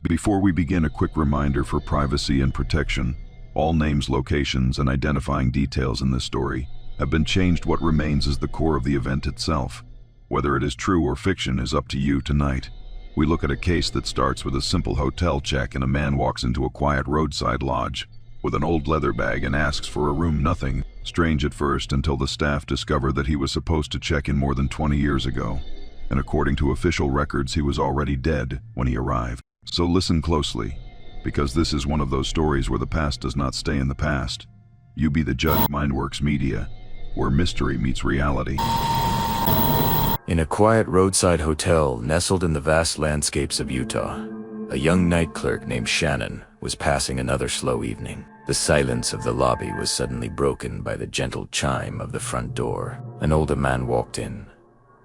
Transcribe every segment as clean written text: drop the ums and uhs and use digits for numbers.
Before we begin, a quick reminder for privacy and protection. All names, locations, and identifying details in this story have been changed. What remains is the core of the event itself. Whether it is true or fiction is up to you tonight. We look at a case that starts with a simple hotel check, and a man walks into a quiet roadside lodge with an old leather bag and asks for a room. Nothing strange at first, until the staff discover that he was supposed to check in more than 20 years ago. And according to official records, he was already dead when he arrived. So listen closely, because this is one of those stories where the past does not stay in the past. You be the judge. Mindworks Media, where mystery meets reality. In a quiet roadside hotel nestled in the vast landscapes of Utah, a young night clerk named Shannon was passing another slow evening. The silence of the lobby was suddenly broken by the gentle chime of the front door. An older man walked in,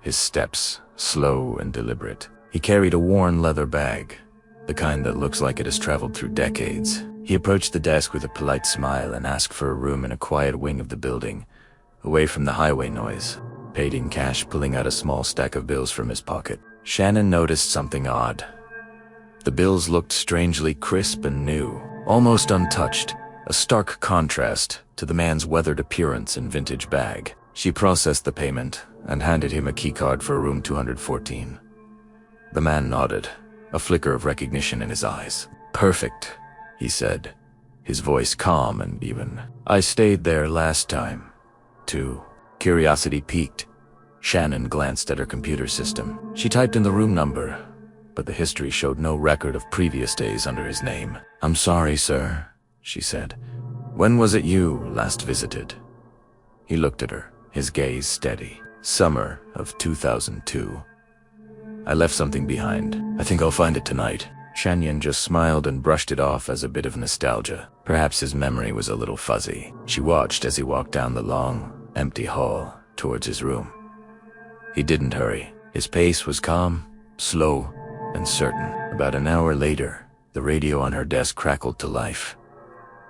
his steps slow and deliberate. He carried a worn leather bag, the kind that looks like it has traveled through decades. He approached the desk with a polite smile and asked for a room in a quiet wing of the building, away from the highway noise. Paid in cash, pulling out a small stack of bills from his pocket. Shannon noticed something odd. The bills looked strangely crisp and new, almost untouched, a stark contrast to the man's weathered appearance and vintage bag. She processed the payment and handed him a keycard for room 214. The man nodded, a flicker of recognition in his eyes. "Perfect," he said, his voice calm and even. "I stayed there last time, too." Curiosity piqued. Shannon glanced at her computer system. She typed in the room number, but the history showed no record of previous days under his name. "I'm sorry, sir," she said. "When was it you last visited?" He looked at her, his gaze steady. "Summer of 2002. I left something behind. I think I'll find it tonight." Shannon just smiled and brushed it off as a bit of nostalgia. Perhaps his memory was a little fuzzy. She watched as he walked down the long, empty hall towards his room. He didn't hurry. His pace was calm, slow, and certain. About an hour later, the radio on her desk crackled to life.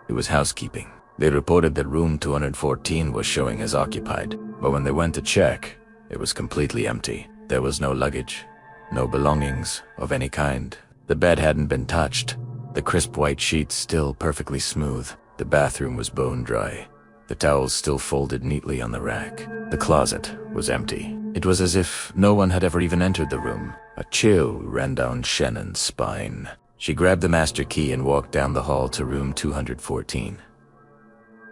It was housekeeping. They reported that room 214 was showing as occupied, but when they went to check, it was completely empty. There was no luggage, no belongings of any kind. The bed hadn't been touched, the crisp white sheets still perfectly smooth. The bathroom was bone dry, the towels still folded neatly on the rack. The closet was empty. It was as if no one had ever even entered the room. A chill ran down Shannon's spine. She grabbed the master key and walked down the hall to room 214.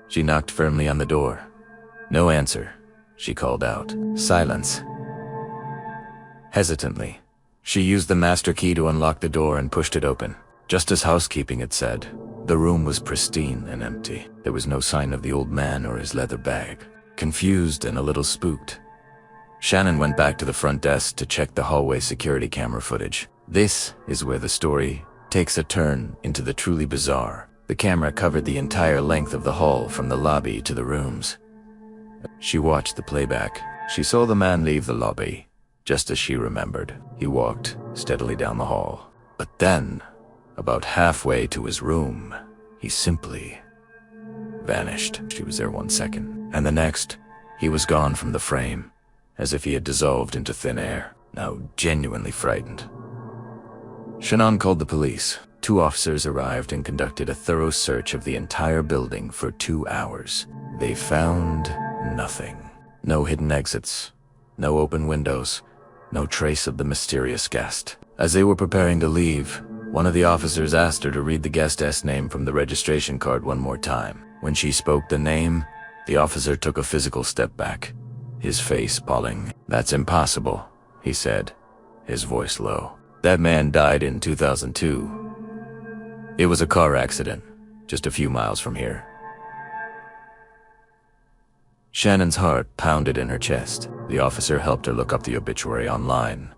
She knocked firmly on the door. No answer. She called out. Silence. Hesitantly, she used the master key to unlock the door and pushed it open. Just as housekeeping had said, the room was pristine and empty. There was no sign of the old man or his leather bag. Confused and a little spooked, Shannon went back to the front desk to check the hallway security camera footage. This is where the story takes a turn into the truly bizarre. The camera covered the entire length of the hall from the lobby to the rooms. She watched the playback. She saw the man leave the lobby, just as she remembered. He walked steadily down the hall. But then, about halfway to his room, he simply vanished. She was there 1 second, and the next, he was gone from the frame, as if he had dissolved into thin air. Now genuinely frightened, Shannon called the police. 2 officers arrived and conducted a thorough search of the entire building for 2 hours. They found nothing. No hidden exits, no open windows, no trace of the mysterious guest. As they were preparing to leave, one of the officers asked her to read the guest's name from the registration card one more time. When she spoke the name, the officer took a physical step back, his face falling. "That's impossible," he said, his voice low. "That man died in 2002. It was a car accident, just a few miles from here." Shannon's heart pounded in her chest. The officer helped her look up the obituary online.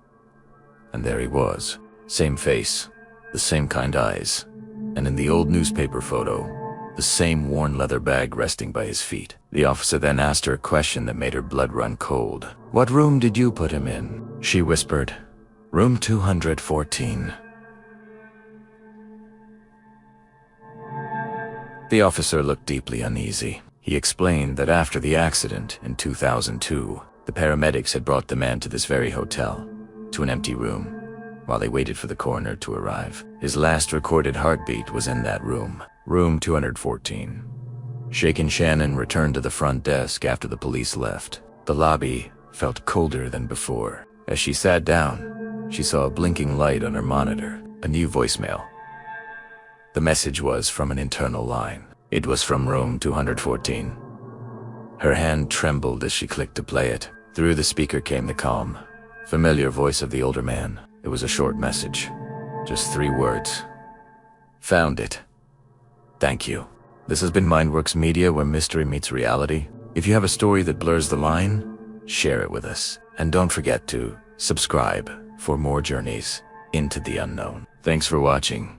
And there he was. Same face, the same kind eyes, and in the old newspaper photo, the same worn leather bag resting by his feet. The officer then asked her a question that made her blood run cold. "What room did you put him in?" She whispered, "Room 214. The officer looked deeply uneasy. He explained that after the accident in 2002, the paramedics had brought the man to this very hotel, to an empty room. while they waited for the coroner to arrive. His last recorded heartbeat was in that room, room 214. Shaken Shannon returned to the front desk after the police left. The lobby felt colder than before. As she sat down, she saw a blinking light on her monitor, a new voicemail. The message was from an internal line. It was from room 214. Her hand trembled as she clicked to play it. Through the speaker came the calm, familiar voice of the older man. It was a short message, just 3 words. Found it. Thank you. This has been Mindworks Media, where mystery meets reality. If you have a story that blurs the line, share it with us. And don't forget to subscribe for more journeys into the unknown. Thanks for watching.